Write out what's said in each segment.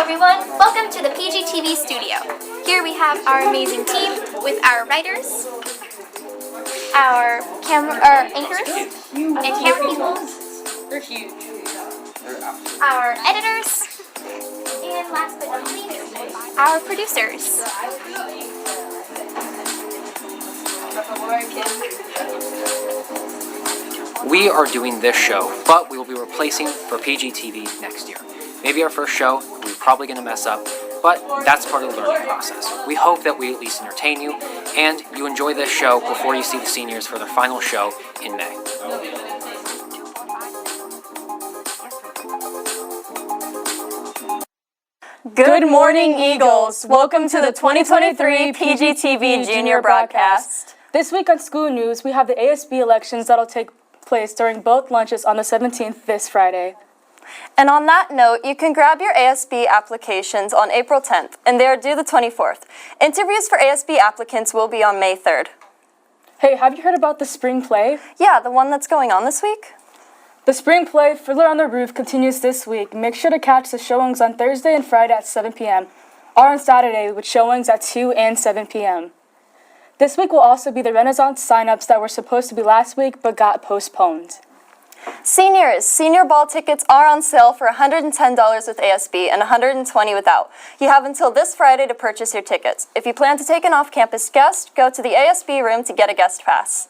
everyone, welcome to the PGTV studio. Here we have our amazing team with our writers, our anchors and camera people. They're huge. Our editors, and last but not least, our producers. We are doing this show, but we will be replacing for PGTV next year. Maybe our first show, we're probably going to mess up, but that's part of the learning process. We hope that we at least entertain you, and you enjoy this show before you see the seniors for their final show in May. Good morning, Eagles. Welcome to the 2023 PGTV Junior Broadcast. This week on School News, we have the ASB elections that'll take place during both lunches on the 17th this Friday. And on that note, you can grab your ASB applications on April 10th, and they are due the 24th. Interviews for ASB applicants will be on May 3rd. Hey, have you heard about the spring play? Yeah, the one that's going on this week? The spring play, Fiddler on the Roof, continues this week. Make sure to catch the showings on Thursday and Friday at 7 p.m., or on Saturday with showings at 2 and 7 p.m. This week will also be the Renaissance sign-ups that were supposed to be last week but got postponed. Seniors, senior ball tickets are on sale for $110 with ASB and $120 without. You have until this Friday to purchase your tickets. If you plan to take an off-campus guest, go to the ASB room to get a guest pass.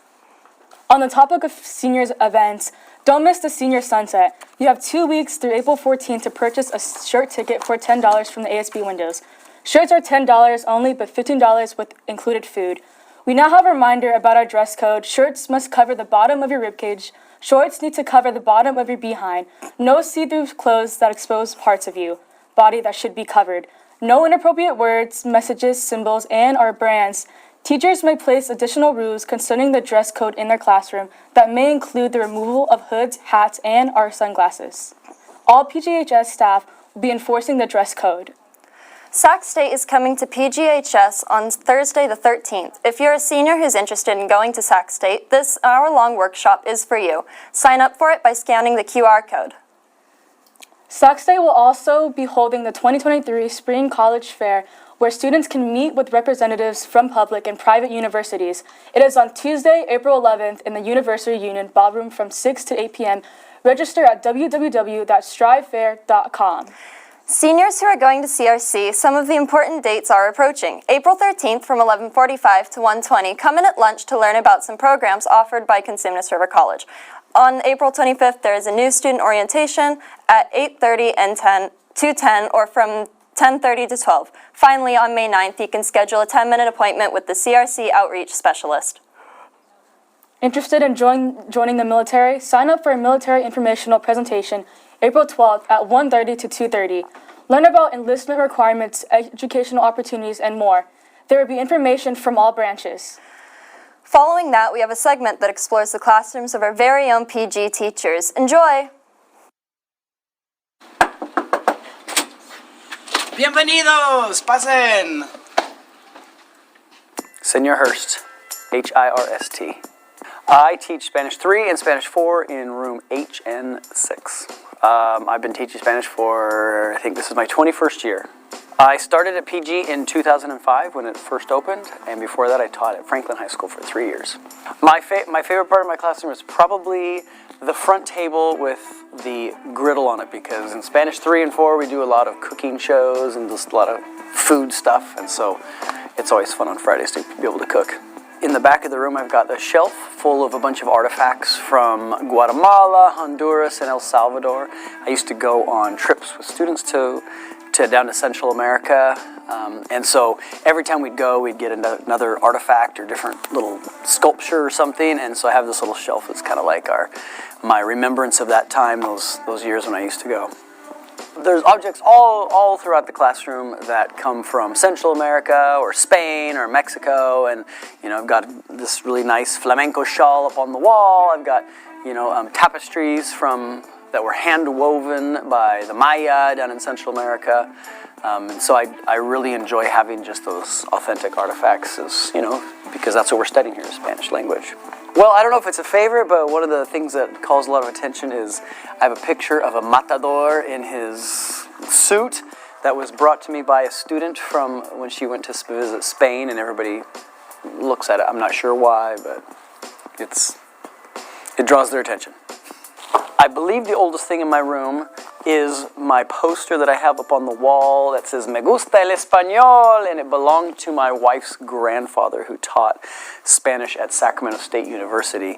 On the topic of seniors events, don't miss the Senior Sunset. You have 2 weeks through April 14th to purchase a shirt ticket for $10 from the ASB windows. Shirts are $10 only, but $15 with included food. We now have a reminder about our dress code. Shirts must cover the bottom of your ribcage. Shorts need to cover the bottom of your behind. No see-through clothes that expose parts of you, body that should be covered. No inappropriate words, messages, symbols, and or brands. Teachers may place additional rules concerning the dress code in their classroom that may include the removal of hoods, hats, and or sunglasses. All PGHS staff will be enforcing the dress code. Sac State is coming to PGHS on Thursday the 13th. If you're a senior who's interested in going to Sac State, this hour-long workshop is for you. Sign up for it by scanning the QR code. Sac State will also be holding the 2023 Spring College Fair, where students can meet with representatives from public and private universities. It is on Tuesday, April 11th in the University Union Ballroom from 6 to 8 p.m. Register at www.strivefair.com. Seniors who are going to CRC, some of the important dates are approaching. April 13th from 11:45 to 1:20, come in at lunch to learn about some programs offered by Cosumnes River College. On April 25th, there is a new student orientation at 8:30 and 10 or from 10:30 to 12. Finally, on May 9th, you can schedule a 10-minute appointment with the CRC Outreach Specialist. Interested in joining the military? Sign up for a military informational presentation April 12th at 1:30 to 2:30. Learn about enlistment requirements, educational opportunities, and more. There will be information from all branches. Following that, we have a segment that explores the classrooms of our very own PG teachers. Enjoy! Bienvenidos! Pasen! Senor Hurst, H-I-R-S-T. I teach Spanish 3 and Spanish 4 in room HN6. I've been teaching Spanish for, I think this is my 21st year. I started at PG in 2005 when it first opened, and before that I taught at Franklin High School for 3 years. My favorite part of my classroom is probably the front table with the griddle on it, because in Spanish 3 and 4 we do a lot of cooking shows and just a lot of food stuff, and so it's always fun on Fridays to be able to cook. In the back of the room, I've got a shelf full of a bunch of artifacts from Guatemala, Honduras, and El Salvador. I used to go on trips with students to down to Central America, and so every time we'd go, we'd get another artifact or different little sculpture or something, and so I have this little shelf that's kind of like my remembrance of that time, those years when I used to go. There's objects all throughout the classroom that come from Central America or Spain or Mexico, and I've got this really nice flamenco shawl up on the wall. I've got tapestries that were hand woven by the Maya down in Central America, and so I really enjoy having just those authentic artifacts, because that's what we're studying here, is Spanish language. Well, I don't know if it's a favorite, but one of the things that calls a lot of attention is I have a picture of a matador in his suit that was brought to me by a student from when she went to visit Spain, and everybody looks at it. I'm not sure why, but it draws their attention. I believe the oldest thing in my room is my poster that I have up on the wall that says "Me gusta el español," and it belonged to my wife's grandfather who taught Spanish at Sacramento State University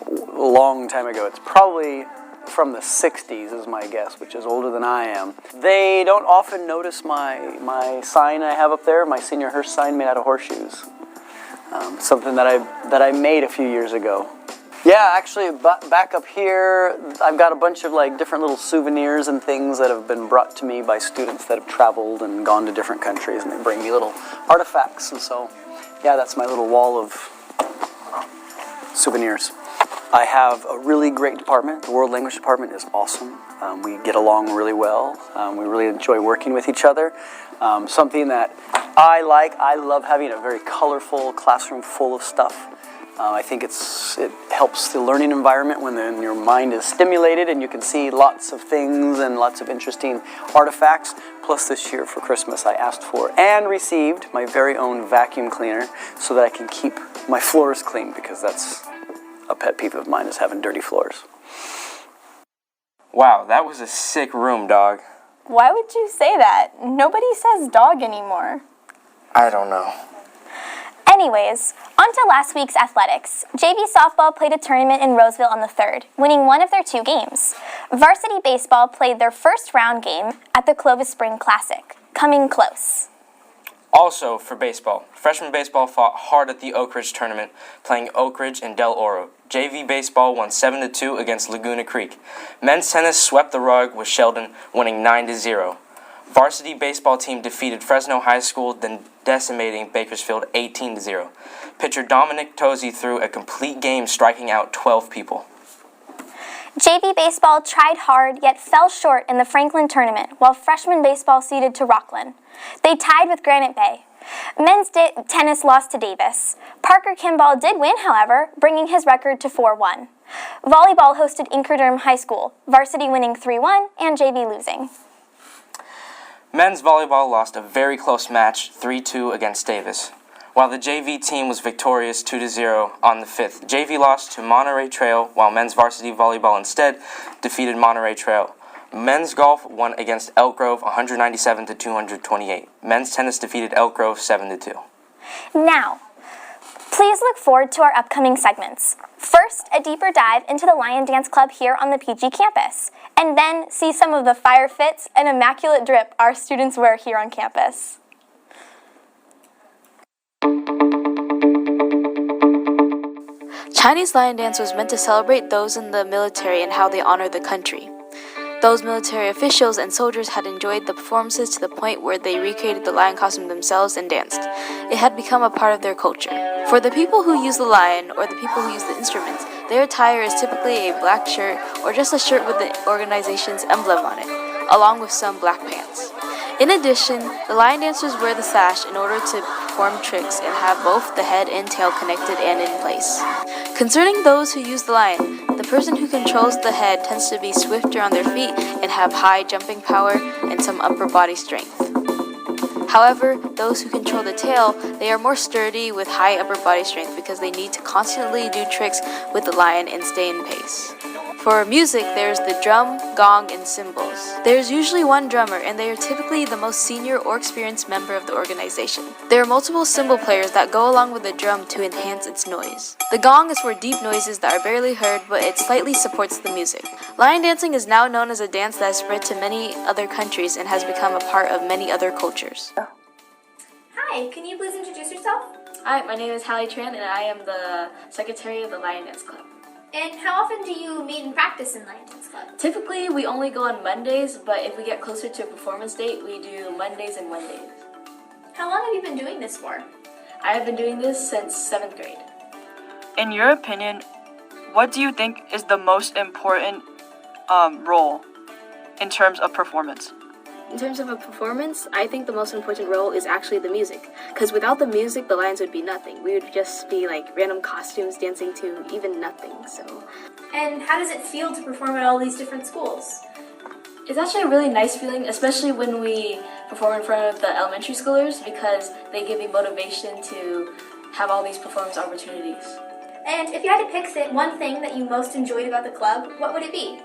a long time ago. It's probably from the 60s is my guess, which is older than I am. They don't often notice my sign I have up there, my Senior Hearst sign made out of horseshoes. Something that I made a few years ago. Yeah, actually, back up here, I've got a bunch of like different little souvenirs and things that have been brought to me by students that have traveled and gone to different countries, and they bring me little artifacts. And so, yeah, that's my little wall of souvenirs. I have a really great department. The World Language Department is awesome. We get along really well. We really enjoy working with each other. Something that I love having a very colorful classroom full of stuff. I think it helps the learning environment when your mind is stimulated and you can see lots of things and lots of interesting artifacts. Plus this year for Christmas I asked for and received my very own vacuum cleaner so that I can keep my floors clean, because that's a pet peeve of mine, is having dirty floors. Wow, that was a sick room, dog. Why would you say that? Nobody says dog anymore. I don't know. Anyways, on to last week's athletics. JV softball played a tournament in Roseville on the 3rd, winning one of their 2 games. Varsity baseball played their first round game at the Clovis Spring Classic, coming close. Also, for baseball, freshman baseball fought hard at the Oak Ridge tournament, playing Oak Ridge and Del Oro. JV baseball won 7-2 against Laguna Creek. Men's tennis swept the rug with Sheldon, winning 9-0. Varsity baseball team defeated Fresno High School, then decimating Bakersfield 18-0. Pitcher Dominic Tosi threw a complete game, striking out 12 people. JV baseball tried hard, yet fell short in the Franklin tournament, while freshman baseball ceded to Rockland. They tied with Granite Bay. Men's tennis lost to Davis. Parker Kimball did win, however, bringing his record to 4-1. Volleyball hosted Inkerderm High School, varsity winning 3-1 and JV losing. Men's volleyball lost a very close match, 3-2 against Davis. While the JV team was victorious 2-0 on the 5th, JV lost to Monterey Trail, while men's varsity volleyball instead defeated Monterey Trail. Men's golf won against Elk Grove 197-228. Men's tennis defeated Elk Grove 7-2. Now, please look forward to our upcoming segments. First, a deeper dive into the Lion Dance Club here on the PG campus, and then see some of the fire fits and immaculate drip our students wear here on campus. Chinese lion dance was meant to celebrate those in the military and how they honor the country. Those military officials and soldiers had enjoyed the performances to the point where they recreated the lion costume themselves and danced. It had become a part of their culture. For the people who use the lion, or the people who use the instruments, their attire is typically a black shirt or just a shirt with the organization's emblem on it, along with some black pants. In addition, the lion dancers wear the sash in order to perform tricks and have both the head and tail connected and in place. Concerning those who use the lion, the person who controls the head tends to be swifter on their feet and have high jumping power and some upper body strength. However, those who control the tail, they are more sturdy with high upper body strength because they need to constantly do tricks with the lion and stay in pace. For music, there's the drum, gong, and cymbals. There's usually one drummer, and they are typically the most senior or experienced member of the organization. There are multiple cymbal players that go along with the drum to enhance its noise. The gong is for deep noises that are barely heard, but it slightly supports the music. Lion dancing is now known as a dance that has spread to many other countries and has become a part of many other cultures. Hi, can you please introduce yourself? Hi, my name is Hallie Tran, and I am the secretary of the Lion Dance Club. And how often do you meet and practice in Lion Dance Club? Typically, we only go on Mondays, but if we get closer to a performance date, we do Mondays and Wednesdays. How long have you been doing this for? I have been doing this since 7th grade. In your opinion, what do you think is the most important role in terms of performance? In terms of a performance, I think the most important role is actually the music. Because without the music, the lions would be nothing. We would just be like random costumes dancing to even nothing, so. And how does it feel to perform at all these different schools? It's actually a really nice feeling, especially when we perform in front of the elementary schoolers because they give me motivation to have all these performance opportunities. And if you had to pick one thing that you most enjoyed about the club, what would it be?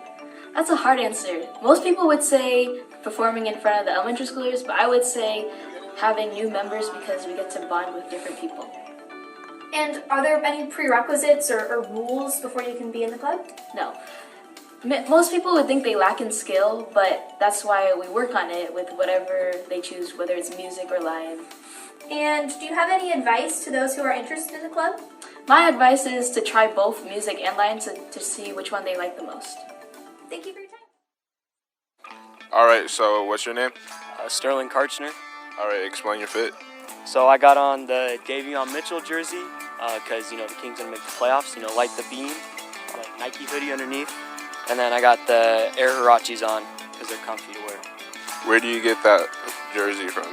That's a hard answer. Most people would say performing in front of the elementary schoolers, but I would say having new members because we get to bond with different people. And are there any prerequisites or rules before you can be in the club? No. Most people would think they lack in skill, but that's why we work on it with whatever they choose, whether it's music or live. And do you have any advice to those who are interested in the club? My advice is to try both music and live to see which one they like the most. Thank you for your time. All right, so what's your name? Sterling Karchner. All right, explain your fit. So I got on the Davion Mitchell jersey because, the Kings going to make the playoffs, light the beam, like Nike hoodie underneath. And then I got the Air Hirachis on because they're comfy to wear. Where do you get that jersey from?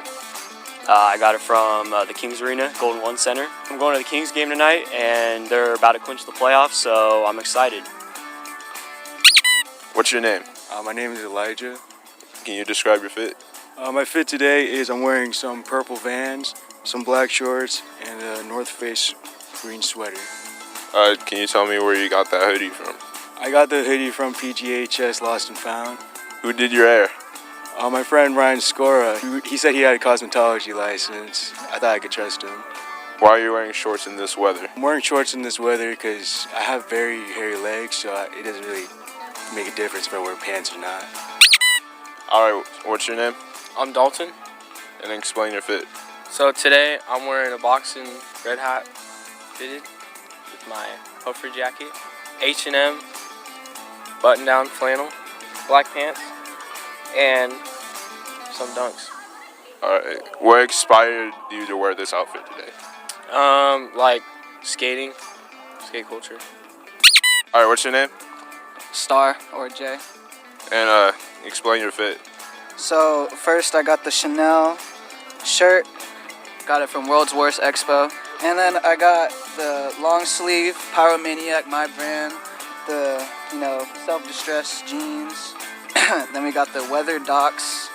I got it from the Kings Arena, Golden One Center. I'm going to the Kings game tonight, and they're about to clinch the playoffs, so I'm excited. What's your name? My name is Elijah. Can you describe your fit? My fit today is I'm wearing some purple Vans, some black shorts, and a North Face green sweater. Can you tell me where you got that hoodie from? I got the hoodie from PGHS Lost and Found. Who did your hair? My friend Ryan Scora, he said he had a cosmetology license. I thought I could trust him. Why are you wearing shorts in this weather? I'm wearing shorts in this weather because I have very hairy legs, so it doesn't really make a difference if I wear pants or not. All right, what's your name? I'm Dalton. And explain your fit. So today I'm wearing a boxing red hat fitted with my puffer jacket, H&M button-down flannel, black pants, and some dunks. All right, what inspired you to wear this outfit today? Like skating, skate culture. All right, what's your name? Star or Jay. And explain your fit. So first I got the Chanel shirt, got it from World's Worst Expo, and then I got the long sleeve Pyromaniac, my brand, the self-distress jeans. Then we got the weather docks.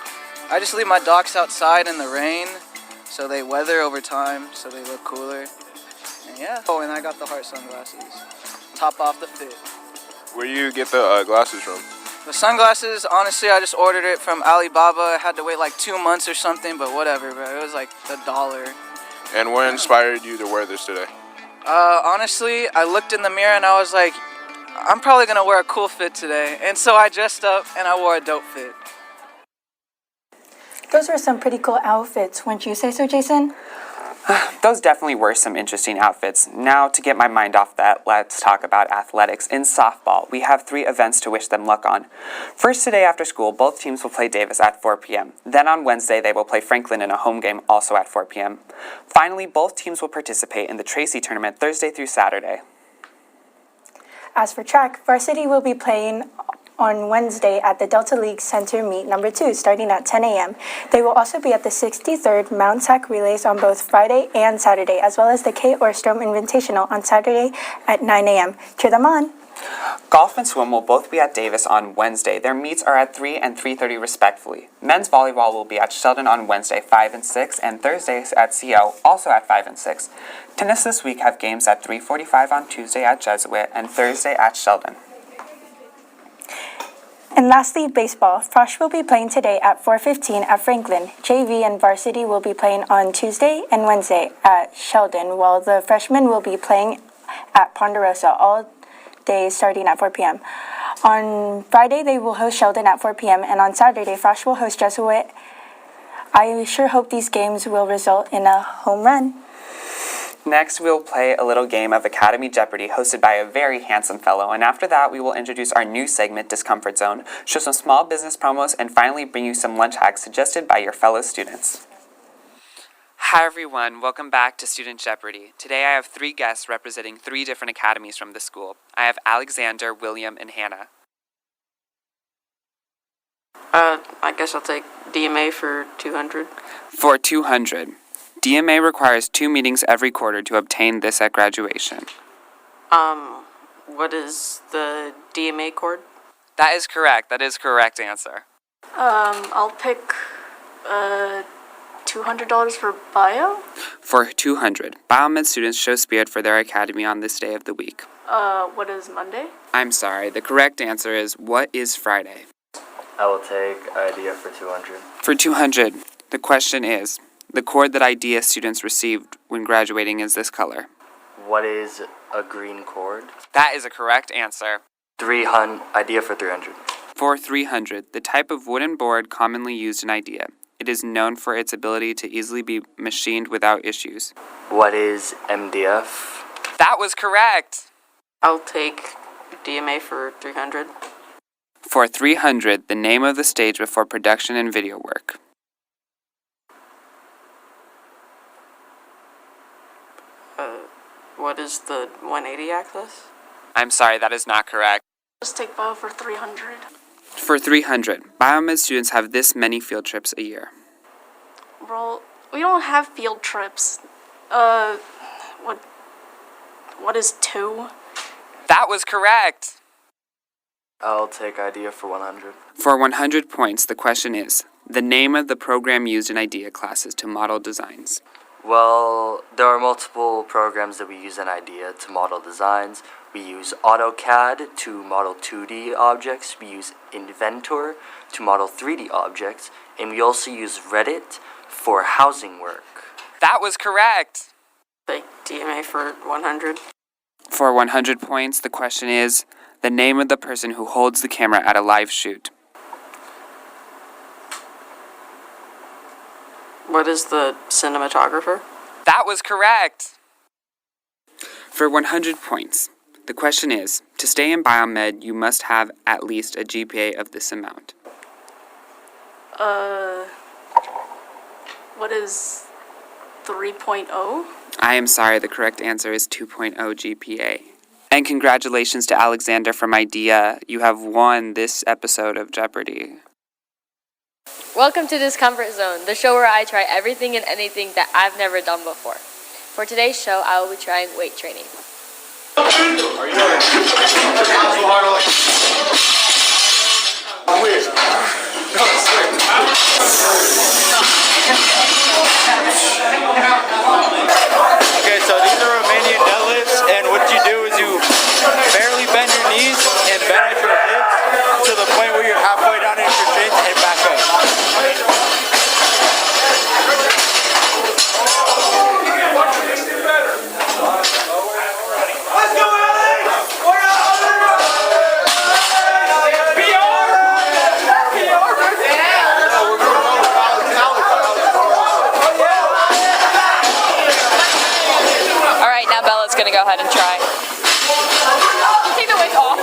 I just leave my docks outside in the rain so they weather over time so they look cooler. And yeah. Oh, and I got the heart sunglasses. Top off the fit. Where do you get the glasses from? The sunglasses, honestly, I just ordered it from Alibaba. I had to wait like 2 months or something, but whatever, bro. It was like $1. And what inspired you to wear this today? Honestly, I looked in the mirror and I was like, I'm probably gonna wear a cool fit today. And so I dressed up and I wore a dope fit. Those were some pretty cool outfits, wouldn't you say so, Jason? Those definitely were some interesting outfits. Now, to get my mind off that, let's talk about athletics. In softball, we have 3 events to wish them luck on. First, today after school, both teams will play Davis at 4 p.m. Then on Wednesday, they will play Franklin in a home game also at 4 p.m. Finally, both teams will participate in the Tracy tournament Thursday through Saturday. As for track, varsity will be playing on Wednesday at the Delta League Center Meet number 2, starting at 10 a.m. They will also be at the 63rd Mount Sac Relays on both Friday and Saturday, as well as the Kate Orstrom Invitational on Saturday at 9 a.m. Cheer them on! Golf and swim will both be at Davis on Wednesday. Their meets are at 3 and 3:30 respectively. Men's volleyball will be at Sheldon on Wednesday, 5 and 6, and Thursdays at CO, also at 5 and 6. Tennis this week have games at 3:45 on Tuesday at Jesuit and Thursday at Sheldon. And lastly, baseball. Frosh will be playing today at 4:15 at Franklin. JV and varsity will be playing on Tuesday and Wednesday at Sheldon, while the freshmen will be playing at Ponderosa all day starting at 4 p.m. On Friday, they will host Sheldon at 4 p.m., and on Saturday, Frosh will host Jesuit. I sure hope these games will result in a home run. Next, we'll play a little game of Academy Jeopardy hosted by a very handsome fellow, and after that, we will introduce our new segment, Discomfort Zone, show some small business promos, and finally bring you some lunch hacks suggested by your fellow students. Hi everyone, welcome back to Student Jeopardy. Today I have 3 guests representing 3 different academies from the school. I have Alexander, William, and Hannah. I guess I'll take DMA for 200. For 200. DMA requires 2 meetings every quarter to obtain this at graduation. What is the DMA chord? That is correct. That is correct answer. I'll pick $200 for bio? For 200, biomed students show spirit for their academy on this day of the week. What is Monday? I'm sorry, the correct answer is what is Friday? I will take idea for 200. For 200, the question is, the cord that IDEA students received when graduating is this color. What is a green cord? That is a correct answer. 300. Idea for 300. For 300, the type of wooden board commonly used in IDEA. It is known for its ability to easily be machined without issues. What is MDF? That was correct! I'll take DMA for 300. For 300, the name of the stage before production and video work. What is the 180 axis? I'm sorry, that is not correct. Just take bio for 300. For 300, biomed students have this many field trips a year. Well, we don't have field trips. What is 2? That was correct! I'll take idea for 100. For 100 points, the question is, the name of the program used in IDEA classes to model designs. Well, there are multiple programs that we use in IDEA to model designs. We use AutoCAD to model 2D objects. We use Inventor to model 3D objects. And we also use Reddit for housing work. That was correct! Take DMA for 100. For 100 points, the question is, the name of the person who holds the camera at a live shoot. What is the cinematographer? That was correct! For 100 points, the question is, to stay in biomed, you must have at least a GPA of this amount. What is 3.0? I am sorry, the correct answer is 2.0 GPA. And congratulations to Alexander from IDEA. You have won this episode of Jeopardy! Welcome to Discomfort Zone, the show where I try everything and anything that I've never done before. For today's show, I will be trying weight training. Okay, so these are Romanian deadlifts, and what you do is you barely bend your knees and bend at your hips to the point where you're halfway down into your shins and back up. Alright, now Bella's gonna go ahead and try. Take the weight off.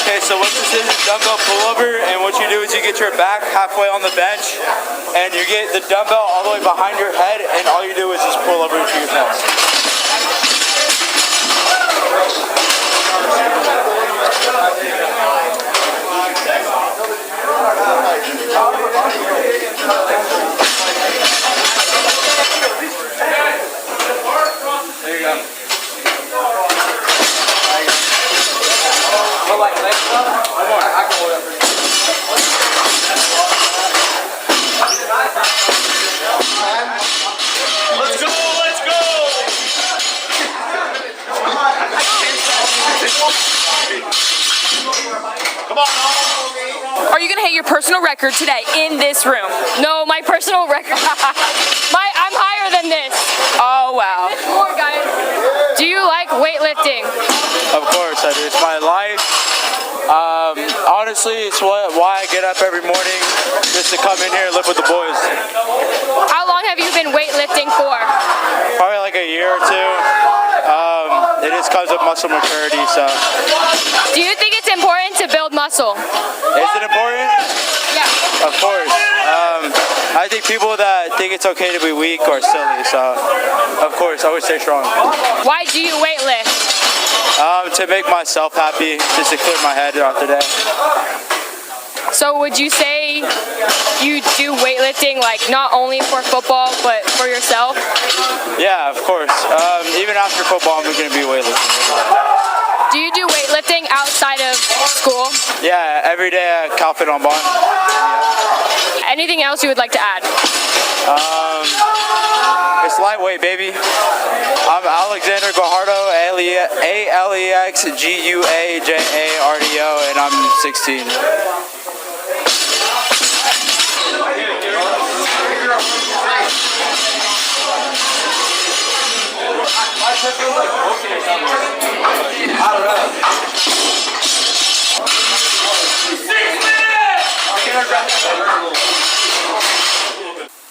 Okay, so what this is dumbbell pullover, and what you do is you get your back halfway on the bench, and you get the dumbbell all the way behind your head, and all you do is just pull over to your chest. There you go. Let's go, let's go! record today in this room? No, my personal record. I'm higher than this. Oh, wow. More, guys. Do you like weightlifting? Of course I do. It's my life. Honestly, it's why I get up every morning, just to come in here and live with the boys. How long have you been weightlifting for? Probably like a year or two. It just comes with muscle maturity, so. Do you think it's important to build muscle? Is it important? Yeah. Of course. I think people that think it's okay to be weak are silly, so of course I would stay strong. Why do you weightlift? To make myself happy, just to clear my head throughout the day. So would you say you do weightlifting like not only for football but for yourself? Yeah, of course. Even after football, I'm going to be weightlifting. Do you do weightlifting outside of school? Yeah, every day at Calvin on Bond. Anything else you would like to add? It's lightweight, baby. I'm Alexander Guajardo, ALEXGUAJARDO, and I'm 16.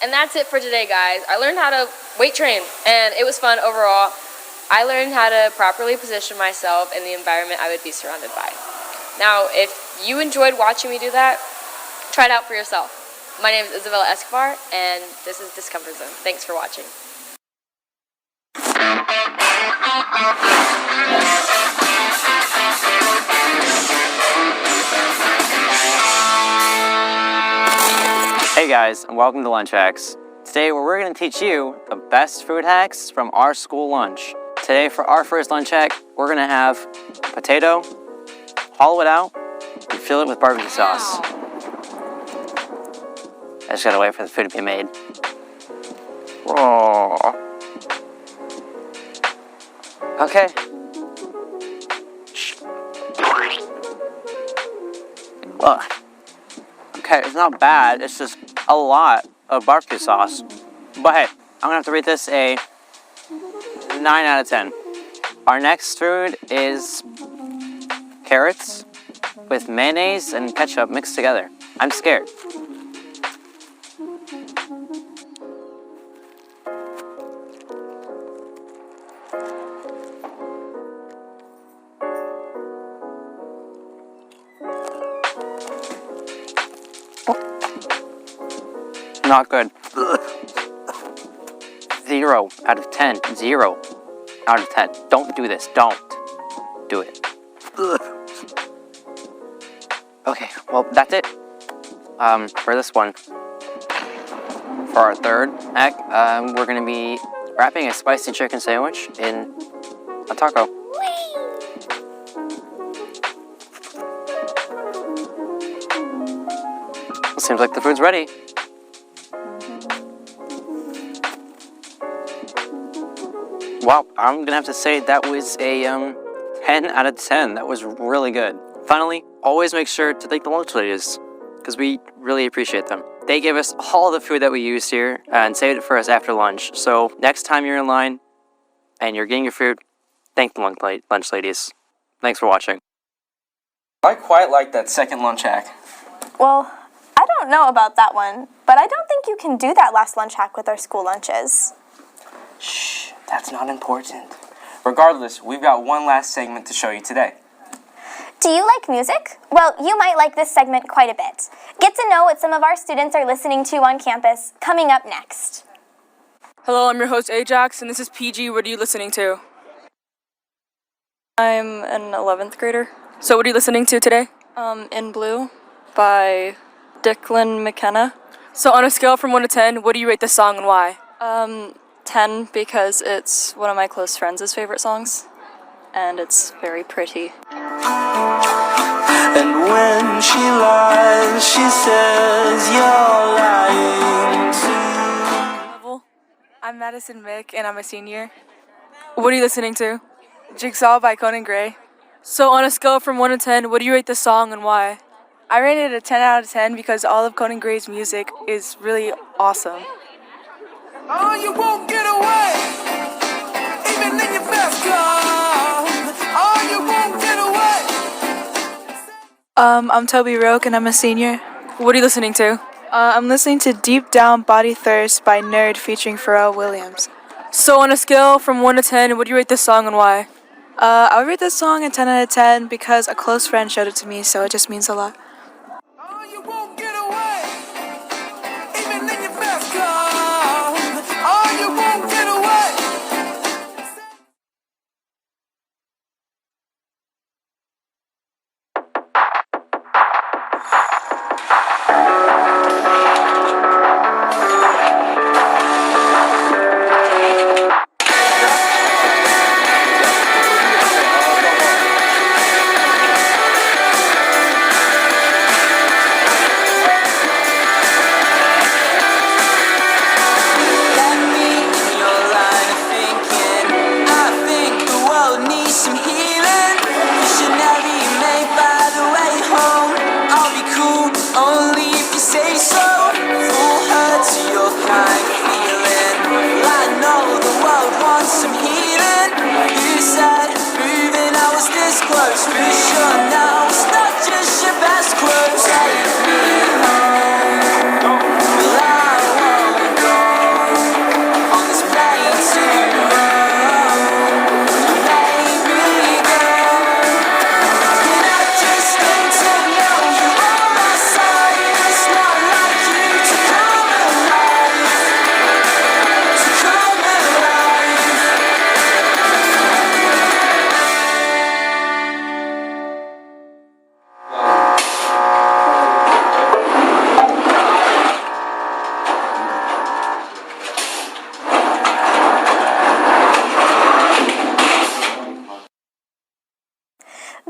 And that's it for today, guys. I learned how to weight train, and it was fun overall. I learned how to properly position myself in the environment I would be surrounded by. Now, if you enjoyed watching me do that, try it out for yourself. My name is Isabella Escobar, and this is Discomfort Zone. Thanks for watching. Hey guys, and welcome to Lunch Hacks. Today we're going to teach you the best food hacks from our school lunch. Today for our first lunch hack, we're going to have potato, hollow it out, and fill it with barbecue sauce. I just gotta wait for the food to be made. Oh. Okay. Well, okay, it's not bad, it's just a lot of barbecue sauce. But hey, I'm gonna have to rate this a 9 out of 10. Our next food is carrots with mayonnaise and ketchup mixed together. I'm scared. Not good. 0 out of 10. 0 out of 10. Don't do this. Don't do it. Okay, well, that's it for this one. For our third hack, we're going to be wrapping a spicy chicken sandwich in a taco. Seems like the food's ready. Wow, I'm gonna have to say that was a 10 out of 10. That was really good. Finally, always make sure to thank the lunch ladies, because we really appreciate them. They gave us all the food that we used here and saved it for us after lunch. So next time you're in line and you're getting your food, thank the lunch ladies. Thanks for watching. I quite like that second lunch hack. Well, I don't know about that one, but I don't think you can do that last lunch hack with our school lunches. Shh, that's not important. Regardless, we've got one last segment to show you today. Do you like music? Well, you might like this segment quite a bit. Get to know what some of our students are listening to on campus coming up next. Hello, I'm your host Ajax, and this is PG. What are you listening to? I'm an 11th grader. So what are you listening to today? In Blue by Declan McKenna. So on a scale from 1 to 10, what do you rate this song and why? 10 because it's one of my close friends' favorite songs, and it's very pretty. And when she lies, she says you're lying too. I'm Madison Mick, and I'm a senior. What are you listening to? Jigsaw by Conan Gray. So on a scale from 1 to 10, what do you rate this song and why? I rated it a 10 out of 10 because all of Conan Gray's music is really awesome. Oh, you won't get away, even in your best club. Oh, you won't get away. I'm Toby Roke and I'm a senior. What are you listening to? I'm listening to Deep Down Body Thirst by Nerd featuring Pharrell Williams. So on a scale from 1 to 10, would you rate this song and why? I would rate this song a 10 out of 10 because a close friend showed it to me, so it just means a lot. Oh, you won't get away, even in your best club. Oh, you won't get away.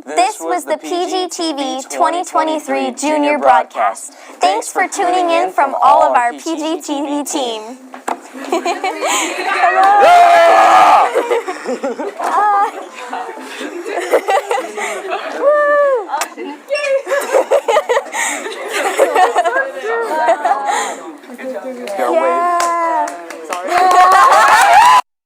This was the PGTV 2023 Junior Broadcast. Thanks for tuning in from all of our PGTV team. Hello!